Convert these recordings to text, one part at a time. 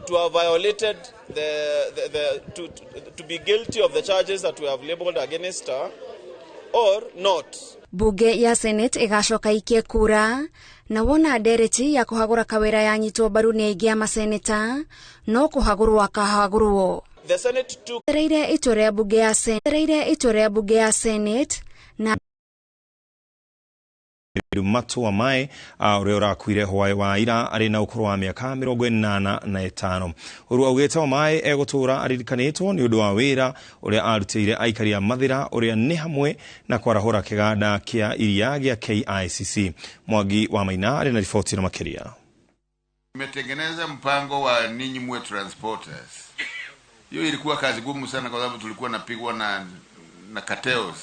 to have violated to be guilty of the charges that we have labeled against her or not. Bunge ya Senate igacoka ikie kura na wona ndereti ya kuhagura kawira yanyitwo baru ni aingi ya maseneta no kuhagurwa kahagurwo. The Senate took iture bunge ya Senate na Matu wa mai ure urakwire hwae wa ira ari na ukuru wa miaka 85 uru augete wa mai egutura aririkanitwo ni undu wa wira uria arutire aikari a mathira uria ni hamwe na kwarahura kiganda kia iria gia KICC. Mwagi wa Maina ari na ripoti na makiria. Tumetengeneza mpango wa ninyi mwe transporters. Hiyo ilikuwa kazi gumu sana kwa sababu tulikuwa napigwa na cartels.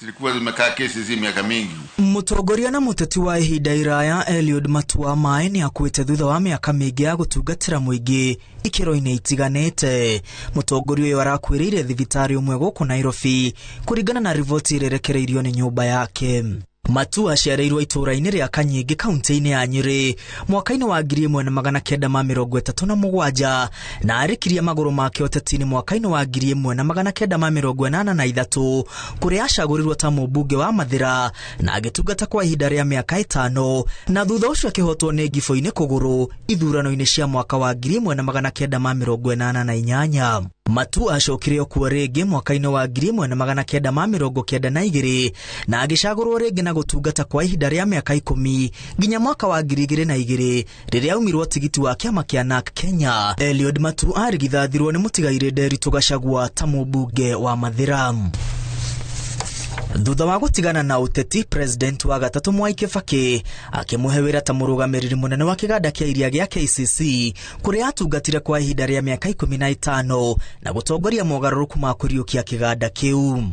Zilikuwa zimekaa kesi hizi miaka mingi. Mutongoria na muteti wa ihinda iraya Eliud Matua Mai ni akwite thutha wa miaka mingi ya gutungatira muingi ikiro-ini itiganete. Mutongoria uyu arakwirire thibitari umwe guku Nairobi kuringana na rivoti irerekereirio ni nyumba yake. Matua aciareirwo itura-ini ria Kanyingi kaunti-ini ya Nyeri mwaka-ini wa 1937 na arikirie maguru make uteti-ini mwaka-ini wa 1983 kuria acagurirwo ta mubunge wa Mathira na agitungata kwa ihinda ria miaka 5 na thutha ucio akihotwo ni gifo-ini kuguru ithurano-ini cia mwaka wa 1988. Matua acokire okuo ringi mwaka-ini wa 1992 na agicagurwo ringi na gutungata kwa ihinda ria miaka 10 nginya mwaka wa 2002 riria aumirwo tigiti wa kiama kia NARC Kenya. Eliud Matua arigithathirwo ni mutigaire Nderitu Gachagua ta mubunge wa Mathira. Thutha wa gutigana na uteti, president wa gatatu Mwai Kibaki akimuhe wira ta murugamiriri munene wa kiganda kia iria gia KCC kuria atungatire kwa ihinda ria miaka 15 na gutongoria mogaruruku ma kuriukia kiganda kiu.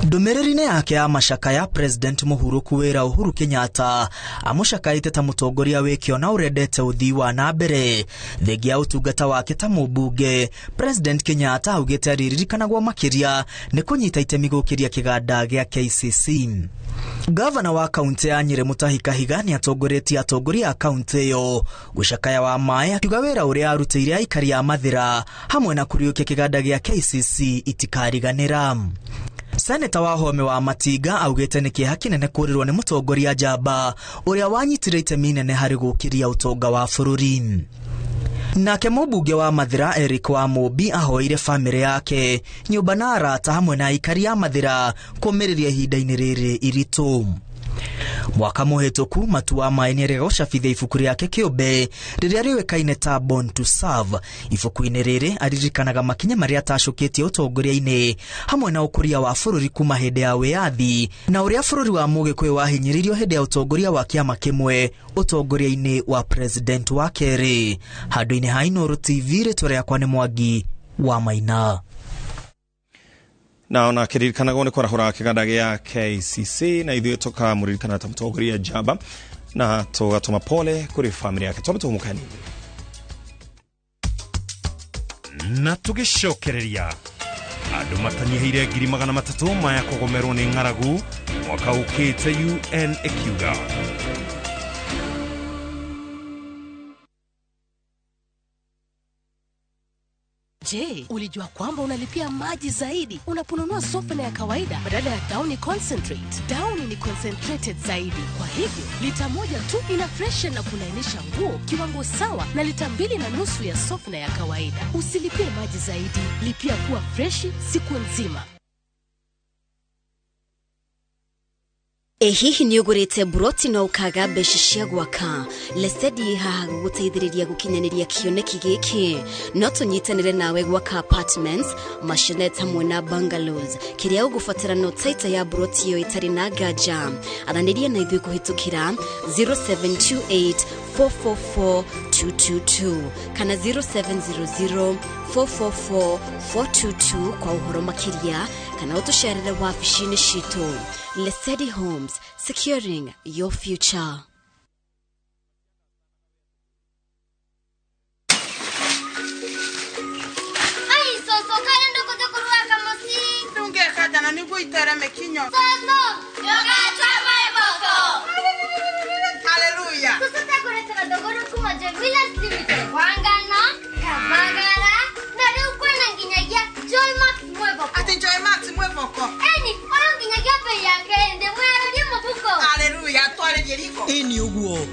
Ndumiriri-ini yake ya mashaka ya President Muhuru kuwira Uhuru Kenyatta amushakaite ta mutongoria wikio na urendete uthii wa na mbere thegia utungata wake ta mubunge. President Kenyatta augite aririkanagwo makiria ni kunyita itemi gukiria kiganda gia KCC. Governor wa kaunti ya Nyeri Mutahi Kahiga ni atongoretie atongoria a kaunti yo gucakaya wa Mai akiuga wira uria arutire aikari a Mathira hamwe na kuriukia kiganda gia KCC itikariganira. Seneta wa Home wa Matiga augete ni kiha kinene kurirwo ni mutongoria njamba uria wanyitire itemi nene hari gukiria utonga wa bururi. Nake mubunge wa Mathira Eric wa Mobi ahoire family yake nyumba na arata hamwe na aikari a Mathira kumiriria ihinda-ini riri iritu. Mwaka muhituku Matua Mai ni arigocabithia ibuku riake kiumbe riria riwekaine ta Born to Serve. Ibuku-ini riri aririkanaga makinya maria atacukitie utongoria-ini hamwe na ukuria wa bururi kuma hindi ya wiathi na uria bururi wa Mugikuyu wahinyiririo hindi ya utongoria wa kiama kimwe utongoria-ini wa president wa keri. Handu-ini ha Inooro TV ritore kwa ni Mwagi wa Maina. Na kiririkanaga ni kwarahura kiganda gia KCC na ithuĩ tukamuririkana ta mutongoria njamba na tugatuma pole kuri family yake twamutumukanini na tugicokereria andu matanyihiire 300 maya kugomerwo ni ng'aragu mwaka ukite UN ikiuga. Je, ulijua kwamba unalipia maji zaidi unaponunua softener ya kawaida badala ya Downy Concentrate? Downy ni concentrated zaidi. Kwa hivyo, lita moja tu ina freshen na kulainisha nguo kiwango sawa na lita 2.5 ya softener ya kawaida. Usilipie maji zaidi, lipia kuwa freshi siku nzima. Hihi ni ugurite broti na ukaga mbeca cia gwaka lesedi haha guteithiriria gukinyaniria kioneki giki no tunyitanire nawe gwaka apartments maisonette hamwe na bungalows kiria ugufatira no taita ya broti yo itari na gaja athaniria na ithui kuhitukira 0728 444 222 kana 0700 444 422 kwa uhoro makiria kana utusharire wabici-ini citu. Lesedi Homes, securing your future. Ai, soso, kaya ndoko toko ruaka mosi. Tunge kaja na nigu itera mekinyo. Soso, yoga chama eboko. Hallelujah. Soso, takore tera dogoru kuma je village limited. Wanga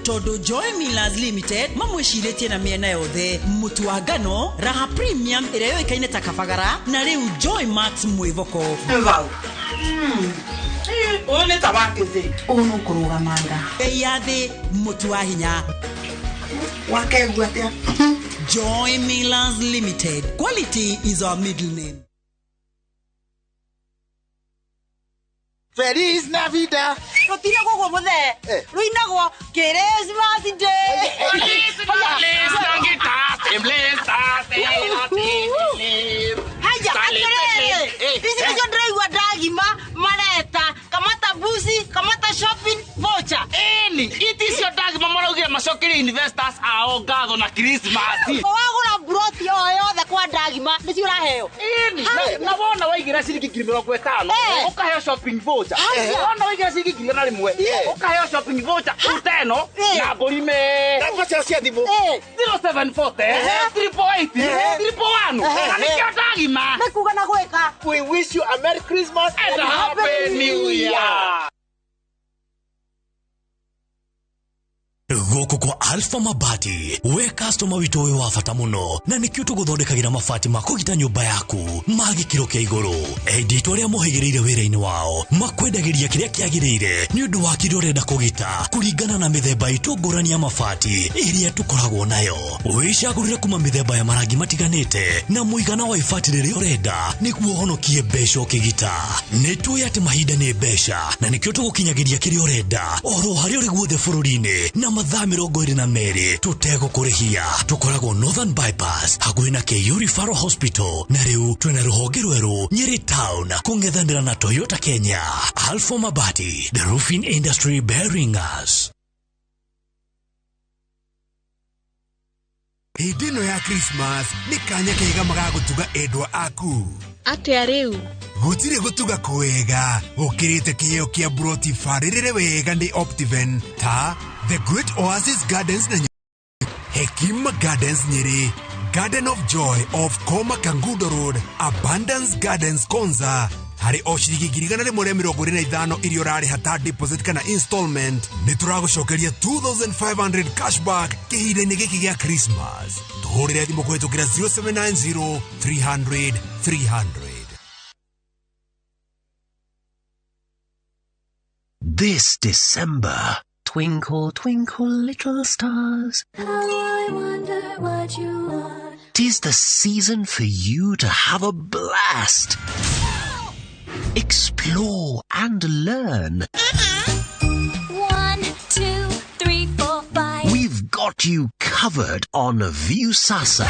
Todo Joy Millers Limited mamwishirĩtie na mĩena yothe mũtu wa ngano Raha Premium ĩrĩa yoĩkaine ta kabagara na rĩu Joy Max mwĩvoko One tabakeze ono kurugamanga bei ya thĩ mũtu wa hinya wakegwa atia Joy Millers Limited. Quality is our middle name. Feliz Navidad. Rotira gogo mothe. Ruinagwo Christmas Day. Haya, this is your drive wa dagima maleta kamata busi kamata shopping voucher. It is your dog mama ugia mashokiri investors ao gatho na Christmas. Wagura broti yothe kwa dagima nĩ uraheo. Na wona waigira ciringi 50 ukaheo shopping voucher. Wona waigira ciringi 100 ukaheo shopping voucher uteno na borime. Namba cia thimu 0740 348 341. Na nikio dagima. Nikuga na gweka. We wish you a Merry Christmas and a Happy New Year. Goko kwa Alpha Mabati, we customer wito we wafata muno, na nikio tuguthondekagira mabati ma kugita nyumba yaku, magi kiro kia iguru. Edito aria mohigireire wira-ini wao, makwendagiria kiria kiagirire, ni undu wa kiria urenda kugita, kuringana na mithemba itu ngurani ya mabati iria tukoragwo nayo. Wicagurire kuma mithemba ya marangi matiganite, na muigana wa ibati riria urenda, niguo honokie mbeca ukigita. Nitui ati mahinda ni mbeca, na nikio tugukinyagiria kiria urenda, oro haria uri guothe bururi-ini, na mathaa 22 tutegũkũrĩhia. Tukoragwo Northern Bypass hakuhĩ na KU Referral Hospital, na rĩu twĩna rũhonge rwerũ Nyeri Town kũng'ethanĩra na Toyota Kenya. Alpha Mabati, the roofing industry bearing us. Hĩndĩ ya Christmas nĩ kanya kega magagutuga endwa aku. Atĩa rĩu? Gutire gutuga kwega ukirite kiheo kia broti faririre wega ni Optiven ta The Great Oasis Gardens na Hekima Gardens Nyeri, Garden of Joy of Koma Kangudo Road, Abundance Gardens Konza. Hari oshiriki girigana le more 45 irio rari hata deposit kana installment ni turagucokeria 2500 cashback kihire-ini giki gia Christmas. Tuhurire thimo kwetukira 0790 300 300. This December, twinkle, twinkle, little stars. How I wonder what you are. 'Tis the season for you to have a blast. Explore and learn. 1, 2, 3, 4, 5. We've got you covered on View Sasa.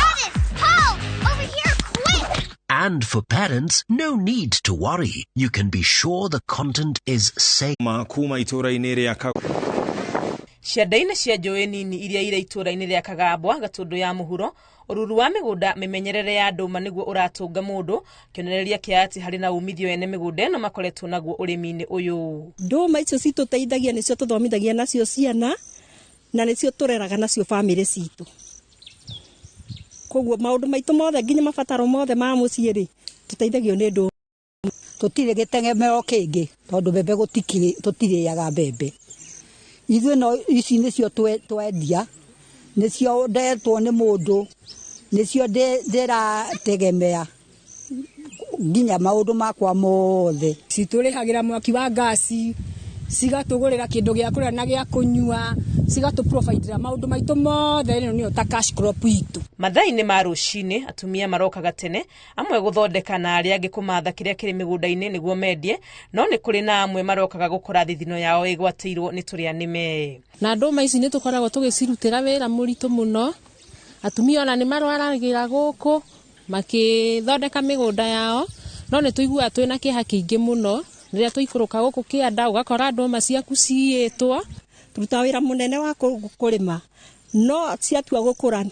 Paul, over here, quick! And for parents, no need to worry. You can be sure the content is safe. Kuma itura-ini ria Cianda-inĩ cia njũĩ nini iria ire itũra-inĩ rĩa Kagambwa Gatundu ya mũhuro, ururu wa mĩgũnda mĩmenyerere ya ndũma nĩguo ũratũnga mũndũ, kĩonereria kĩa ati harĩ na umithio ene mĩgũnda ĩno makoretwo naguo ũrĩmi-inĩ ũyũ. Ndũma icio citũteithagia nĩcio tũthomithagia nacio ciana na nĩcio tũreraga nacio bamĩrĩ citũ. Koguo maũndũ maitũ mothe nginya mabataro mothe ma mũciĩ rĩ tũteithagio nĩ ndũma. Tũtirĩ gĩtengemeo kĩngĩ tondũ mbembe tũtirĩaga mbembe. Ithuĩ no ici nĩcio twendia, nĩcio ndetwo nĩ mũndũ, nĩcio ndĩrategemea nginya maũndũ makwa mothe. Citũrĩhagĩra mwaki wa gasi, cigatũgũrĩra kĩndũ gĩa kũrĩa na gĩa kũnyua, cigatũprovidera maũndũ maitũ mothe, ĩno nĩyo ta cash crop itũ. Mathaa-inĩ ma rũcinĩ atumia marokaga tene, amwe gũthondeka na arĩa angĩ kũmatha kĩrĩa kĩrĩ mĩgũnda-inĩ nĩguo mendie, no nĩ kũrĩ na amwe marokaga gũkora thithino yao ĩgwatĩirwo nĩ tũrĩa nĩme. Na ndũma ici nĩ tũkoragwo tũgĩcirutĩra wĩra mũritũ mũno. Atumia ona nĩ marwaragĩra gũkũ makĩthondeka mĩgũnda yao, no nĩ tũiguaga twĩna kĩeha kĩingĩ mũno rĩrĩa tũikũrũka gũkũ kĩanda ũgakora ndũma ciaku ciyĩtwo. Tũrutaga wĩra mũnene wa kũrĩma, no ciatua gũkũra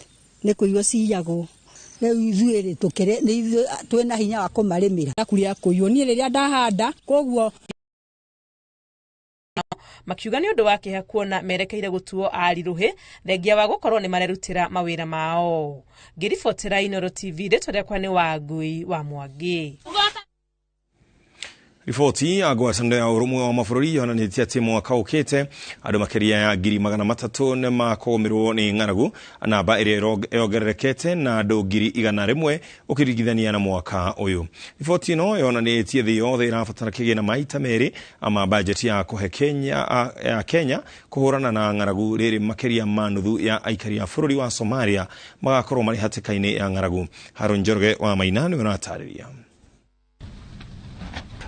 nĩ kũiywo ciyagwo. Rĩu ithuĩ twĩna hinya wa kũmarĩmĩra. Kũrĩa kũiywo niĩ rĩrĩa ndahanda, koguo makiuga nĩ ũndũ wa kĩeha kuona merekeire gũtuo ariruhĩ thengia wa gũkorwo nĩ marerutĩra mawĩra mao. Ngĩribotera Inooro TV rĩtwa rĩakwa nĩ Wangui wa Mwangi. Riboti ya ngwatanĩro ya ũrũmwe wa mabũrũri yonanĩtie atĩ mwaka ũkĩte andũ makĩria ya 300,000 nĩ makũgũmĩrwo nĩ ng'aragu, namba ĩrĩa yongererekete na andũ 100,000 ũkĩringithania na mwaka ũyũ. Riboti ĩno yonanĩtie thĩ yothe ĩrabatara kĩgĩna maita merĩ ama bajeti ya kũhe Kenya kũhũrana na ng'aragu rĩrĩ makĩria ma nuthu ya aikari a bũrũri wa Somalia magakorwo marĩ hatĩka-inĩ ya ng'aragu. Harun Njoroge wa Maina nĩ ũratarĩria.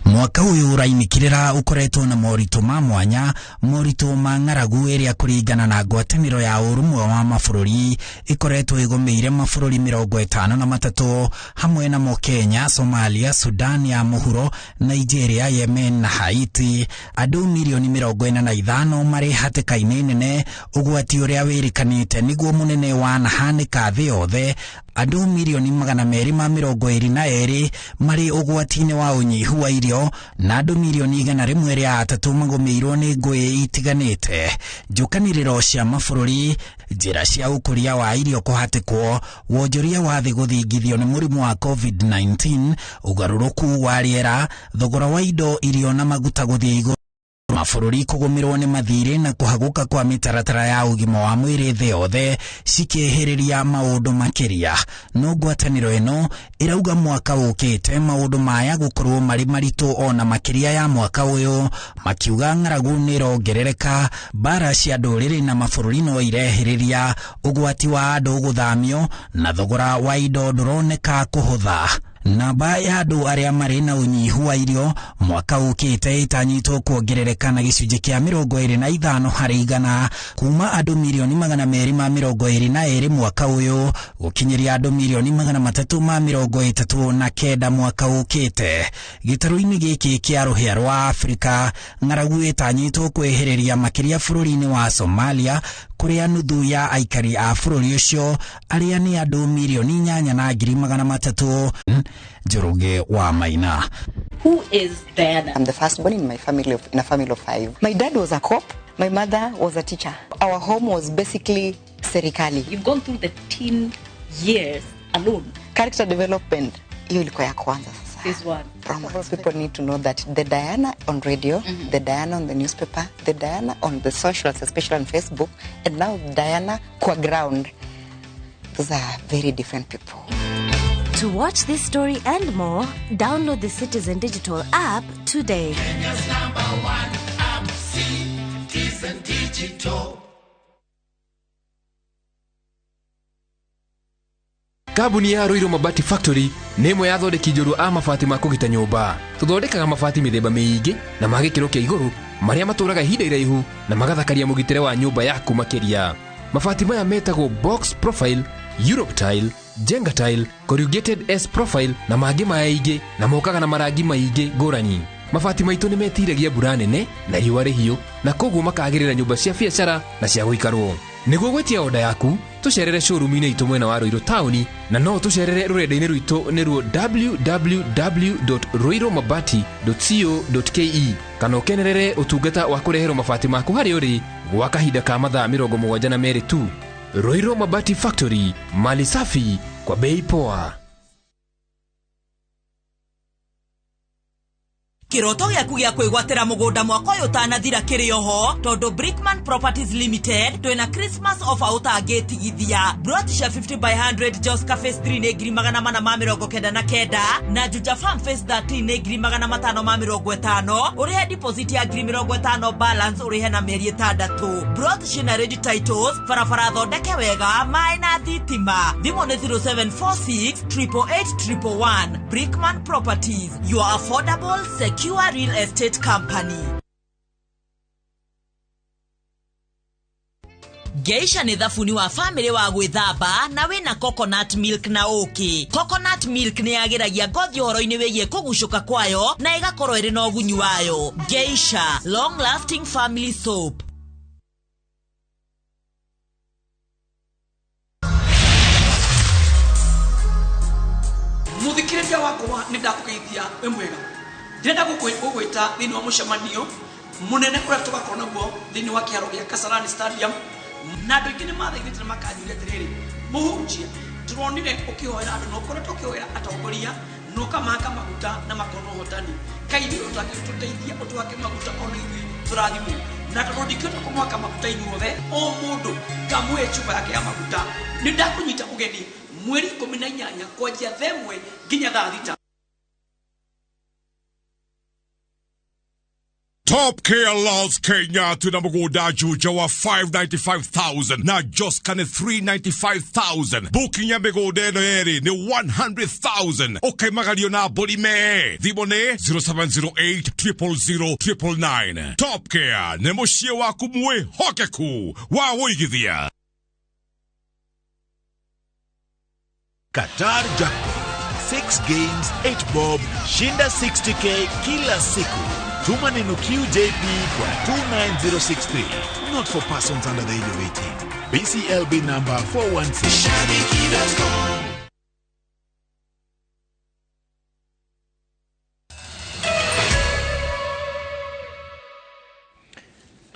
Mwaka uyu urainikirira ukoretwo na moritũ ma mwanya, moritũ ma ng'aragu ĩrĩa kũringana na ngwatanĩro ya ũrũmwe wa mabũrũri ĩkoretwo ĩgũmĩire mabũrũri 53 hamwe namo Kenya, Somalia, Sudan ya mũhuro, Nigeria, Yemen na Haiti. Andũ milioni 45 marĩ hatĩka-inĩ nene, ũgwati ũrĩa wĩrĩkanĩte nĩguo mũnene wanahanĩka thĩ yothe. Andũ milioni 222 marĩ ũgwati-inĩ wa ũnyihu wa irio na andũ milioni 103 magũmĩirwo nĩ ngũĩ itiganĩte. Njũkanĩrĩro cia mabũrũri, njĩra cia ũkũria wa irio kũhatĩkwo, wonjoria wa thĩ gũthingithio nĩ mũrimũ wa COVID-19, ũgarũrũku wa rĩera, thogora wa indo, irio na maguta gũthiĩ igũrũ, mabũrũri kũgũmĩrwo nĩ mathirĩ na kũhagũka kwa mĩtaratara ya ũgima wa mwĩrĩ thĩ yothe cikĩhĩrĩria maũndũ makĩria. No ngwatanĩro ĩno ĩrauga mwaka ũkĩte maũndũ maya gũkorwo marĩ maritũ ona makĩria ya mwaka ũyũ, makiuga ng'aragu nĩ ĩrongerereka, mbara cia ndũrĩrĩ na mabũrũri no irehĩrĩria, ũgwati wa andũ gũthamio na thogora wa indo ndũroneka kũhũtha. Namba ya andũ arĩa marĩ na ũnyihu wa irio mwaka ũkĩte ĩtanyitwo kuongerereka na gĩcunjĩ kĩa 25 harĩ igana, kuma andũ milioni 222 mwaka ũyũ gũkinyĩria andũ milioni 339 mwaka ũkĩte. Gĩtarũ-inĩ gĩkĩ kĩa rũhĩa rwa Afrika, ng'aragu ĩtanyitwo kwĩhĩrĩria makĩria bũrũri-inĩ wa Somalia, kũrĩa nuthu ya aikari a bũrũri ũcio arĩa nĩ andũ milioni 8,300. Njoroge wa Maina. Who is Diana? I'm the firstborn in a family of 5. My dad was a cop. My mother was a teacher. Our home was basically serikali. You've gone through the teen years alone. Character development, hiyo ilikuwa ya kwanza sasa. This one. People need to know that the Diana on radio, the Diana on the newspaper, the Diana on the socials, especially on Facebook, and now Diana kwa ground. Those are very different people. To watch this story and more, download the Citizen Digital app today. Kenya's #1 app, Citizen Digital. Kambuni ya Roiro Mabati Factory nĩ ĩmwe ya thondeki njũru a mabati ma kũgita nyũmba. Tũthondekaga mabati mĩthemba mĩingĩ na ma gĩkĩro kĩa igũrũ marĩa matũraga ihinda iraihu na magathakaria mũgitĩre wa nyũmba yaku makĩria. Mabati maya metagwo box profile, Europe tile, Jenga tile, corrugated S profile na mangĩ maingĩ na mokaga na marangi maingĩ ngũrani. Mabati maitũ nĩ metiragia mbura nene na riũa rĩhiũ na koguo makagĩrĩra nyũmba cia biacara na cia gũikarwo. Nĩguo gwetia oda yaku, tũcerere showroom-inĩ itũ mwena wa Roiro Town na no tũcerere rũrenda-inĩ rwitũ nĩruo www.roiromabati.co.ke kana ũkenerere ũtungata wa kũreherwo mabati maku harĩa ũrĩ gwa kahinda ka mathaa 72 tu. Roiro Mabati Factory, mali safi kwa bei poa. Kiroto gĩaku gĩa kwĩgwatĩra mũgũnda mwaka ũyũ ũtanathira kĩrĩ oho tondũ Brickman Properties Limited twĩna Christmas offer ũtangĩtigithia. Brot cia 50/100 Jos Cafe 3 nĩ 499 na Juja Farm Phase 13 nĩ 550 ũrĩhe deposit ya 50,000 balance ũrĩhe na mĩeri 6. Brot ciĩna ready titles, barabara thondeke wega, maĩ na thitima. Thimũ nĩ 0746 888 Brickman Properties, your affordable secure real estate company. Geisha nĩ thabuni wa family wa gwĩthamba na wĩna coconut milk na ũkĩ. Coconut milk nĩ yagĩragia ngothi ũhoro-inĩ wĩgiĩ kũgucũka kwayo na ĩgakorwo ĩrĩ na ũgunyi wayo. Geisha, long lasting family soap. Muthikĩrĩria wakwa nĩ ndakũgeithia wĩ mwega. Ndĩrenda gũgwĩta thĩinĩ wa mũcemanio mũnene ũrĩa tũgakorwo naguo thĩinĩ wa kĩharo gĩa Kasarani Stadium, na andũ aingĩ nĩ mathaithĩte na makanjũria atĩrĩrĩ, mũhunjia tũronire ũkĩhoera andũ na ũkoretwo ũkĩhoera atongoria nuka maka maguta na makono hotani kaini utateithia utwake maguta ona ithi turathimu na tondikita kumwaka maguta inyuothe o mundu kamwe chupa yake ya maguta ni ndakunyita ugeni mweri 18 kwanjia themwe nginya thaa thita. Top Care Laws Kenya tunamugoda juja wa 595,000 na Joskane 395,000. Booking ya migodeno eri ni 100,000. Okay magalio na bolime. Dhibone 0708 000 999. Top Care nemoshie wa kumwe hokeku wa woigithia. Qatar Jackpot 6 games 8 bob shinda 60k kila siku. Tuma neno QJP kwa 29063. Not for persons under the age of 18. BCLB number 416.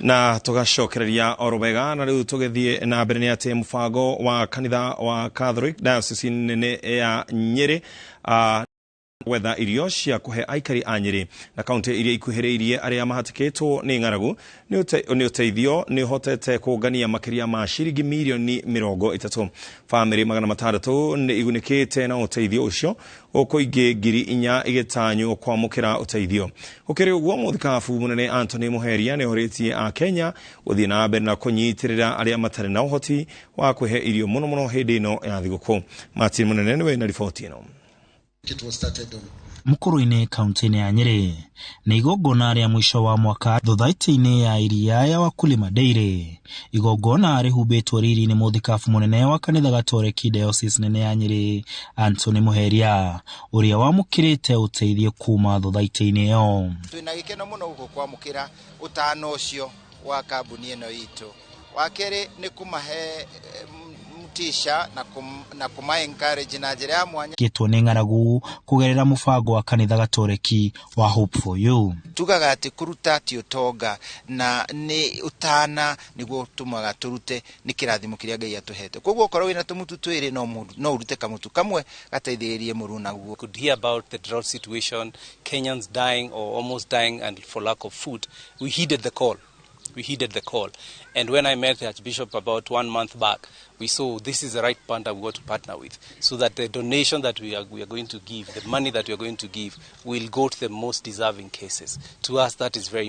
na tugacokereria orobega na riu tugithie na mbere ni ati mubango wa kanitha wa Catholic Diocese nene ya Nyeri wetha irio cia kuhe aikari a Nyeri na kaunti iria ikuhiriirie aria mahatikitwo ni ng'aragu ni uteithio ni hotete kungania makiria ma shiringi milioni 30. Family 600 ni igunikite na uteithio ucio ukuingi ngiri 4 igitanyo kwamukira uteithio. Ukiri uguo muthikabu munene Anthony Muheria ni horitie a Kenya uthii na mbere na kunyitirira aria matari na uhoti wa kuhe irio muno hindi ino ya thiguku. Martin Munene ni we na ripoti ino. Mukuru-ini kaunti-ini ya Nyeri ni igongona ria mwisho wa mwaka thothaiti-ini ya iria ya Wakulima Dairy. Igongona rihubitwo riri ni muthikabu munene wa kanitha Gatoleki Diocese nene ya Nyeri Anthony Muheria uria wamukirite uteithio kuma thothaiti-ini iyo. Twina gikeno muno guko kwamukira utano ucio wa kambuni ino itu. Wakeri ni kumahe tisha na kuma encourage na njira ya mwanya kitwo ni ng'aragu kugerera mubango wa kanitha Gatoleki wa Hope for You. Tugaga ati kuruta ti utonga na ni utana niguo tumaga turute ni kirathimo kiria Ngai atuhete. Koguo korwo wina tumutu twiri no urute kamutu kamwe gateithiririe muruna guo. Could hear about the drought situation, Kenyans dying or almost dying and for lack of food. We heeded the call. And when I met the Archbishop about 1 month back, we saw this is the right partner we got to partner with, so that the donation that we are going to give, the money that we are going to give, will go to the most deserving cases. To us, that is very